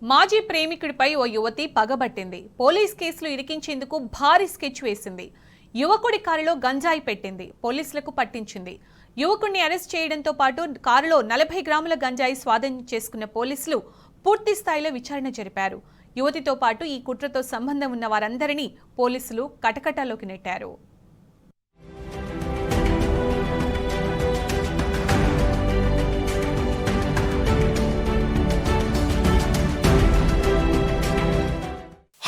మాజీ ప్రేమికుడిపై ఓ యువతి పగబట్టింది. పోలీస్ కేసులు ఇరికించేందుకు భారీ స్కెచ్ వేసింది. యువకుడి కారులో గంజాయి పెట్టింది. పోలీసులకు పట్టించింది. యువకుడిని అరెస్ట్ చేయడంతో పాటు కారులో 40 గ్రాముల గంజాయి స్వాధీనం చేసుకున్న పోలీసులు పూర్తి స్థాయిలో విచారణ జరిపారు. యువతితో పాటు ఈ కుట్రతో సంబంధం ఉన్న వారందరినీ పోలీసులు కటకటాల్లోకి నెట్టారు.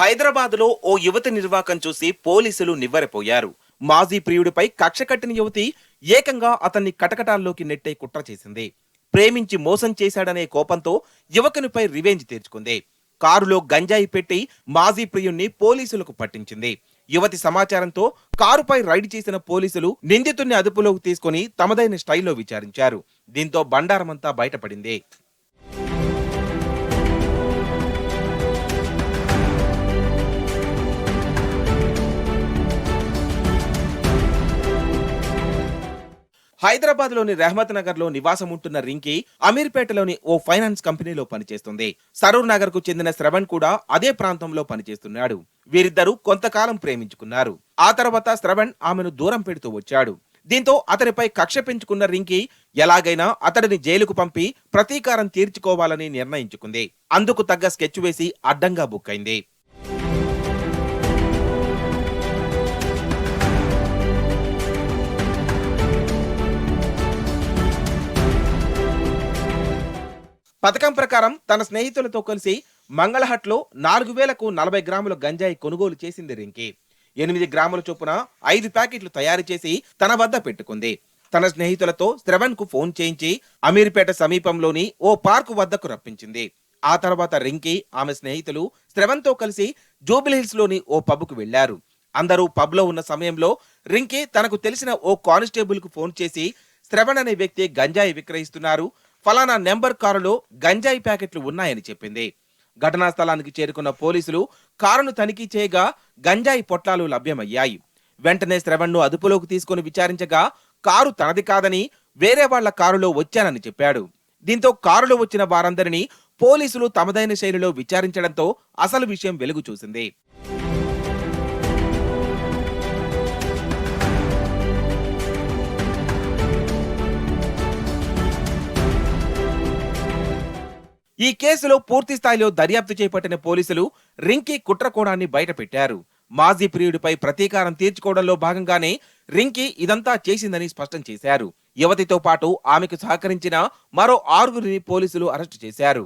హైదరాబాద్ లో ఓ యువతి నిర్వాకం చూసి పోలీసులు నివ్వెరపోయారు. మాజీ ప్రియుడిపై కక్ష కట్టిన యువతి ఏకంగా అతన్ని కటకటాల్లోకి నెట్టే కుట్ర చేసింది. ప్రేమించి మోసం చేశాడనే కోపంతో యువకునిపై రివెంజ్ తీర్చుకుంది. కారులో గంజాయి పెట్టి మాజీ ప్రియుణ్ణి పోలీసులకు పట్టించింది. యువతి సమాచారంతో కారుపై రైడ్ చేసిన పోలీసులు నిందితుడిని అదుపులోకి తీసుకుని తమదైన స్టైల్లో విచారించారు. దీంతో బండారమంతా బయటపడింది. హైదరాబాద్ లోని రెహమత్ నగర్ లో నివాసం ఉంటున్న రింకీ అమీర్పేటలోని ఓ ఫైనాన్స్ కంపెనీలో పనిచేస్తుంది. సరూర్ నగర్ కు చెందిన శ్రవణ్ కూడా అదే ప్రాంతంలో పనిచేస్తున్నాడు. వీరిద్దరూ కొంతకాలం ప్రేమించుకున్నారు. ఆ తర్వాత శ్రవణ్ ఆమెను దూరం పెడుతూ వచ్చాడు. దీంతో అతనిపై కక్ష పెంచుకున్న రింకీ ఎలాగైనా అతడిని జైలుకు పంపి ప్రతీకారం తీర్చుకోవాలని నిర్ణయించుకుంది. అందుకు తగ్గ స్కెచ్ వేసి అడ్డంగా బుక్ అయింది. పథకం ప్రకారం తన స్నేహితులతో కలిసి మంగళహట్లో 4000కు 40 గ్రాముల గంజాయి కొనుగోలు చేసింది రింకీ. 8 గ్రాముల చొప్పున 5 ప్యాకెట్లు తయారు చేసి తన వద్ద పెట్టుకుంది. తన స్నేహితులతో శ్రవణ్ కు ఫోన్ చేయించి అమీర్పేట సమీపంలోని ఓ పార్కు వద్దకు రప్పించింది. ఆ తర్వాత రింకీ ఆమె స్నేహితులు శ్రవణ్ తో కలిసి జూబిలీహిల్స్ లోని ఓ పబ్కు వెళ్లారు. అందరూ పబ్ లో ఉన్న సమయంలో రింకీ తనకు తెలిసిన ఓ కానిస్టేబుల్ కు ఫోన్ చేసి శ్రవణ్ అనే వ్యక్తి గంజాయి విక్రయిస్తున్నారు, ఫలానా నెంబర్ కారులో గంజాయి ప్యాకెట్లు ఉన్నాయని చెప్పింది. ఘటనా స్థలానికి చేరుకున్న పోలీసులు కారును తనిఖీ చేయగా గంజాయి పొట్లాలు లభ్యమయ్యాయి. వెంటనే శ్రవణ్ ను అదుపులోకి తీసుకుని విచారించగా కారు తనది కాదని వేరే వాళ్ల కారులో వచ్చానని చెప్పాడు. దీంతో కారులో వచ్చిన వారందరినీ పోలీసులు తమదైన శైలిలో విచారించడంతో అసలు విషయం వెలుగు చూసింది. ఈ కేసులో పూర్తి స్థాయిలో దర్యాప్తు చేపట్టిన పోలీసులు రింకీ కుట్రకోణాన్ని బయటపెట్టారు. మాజీ ప్రియుడిపై ప్రతీకారం తీర్చుకోవడంలో భాగంగానే రింకీ ఇదంతా చేసిందని స్పష్టం చేశారు. యువతితో పాటు ఆమెకు సహకరించిన మరో 6గురిని పోలీసులు అరెస్టు చేశారు.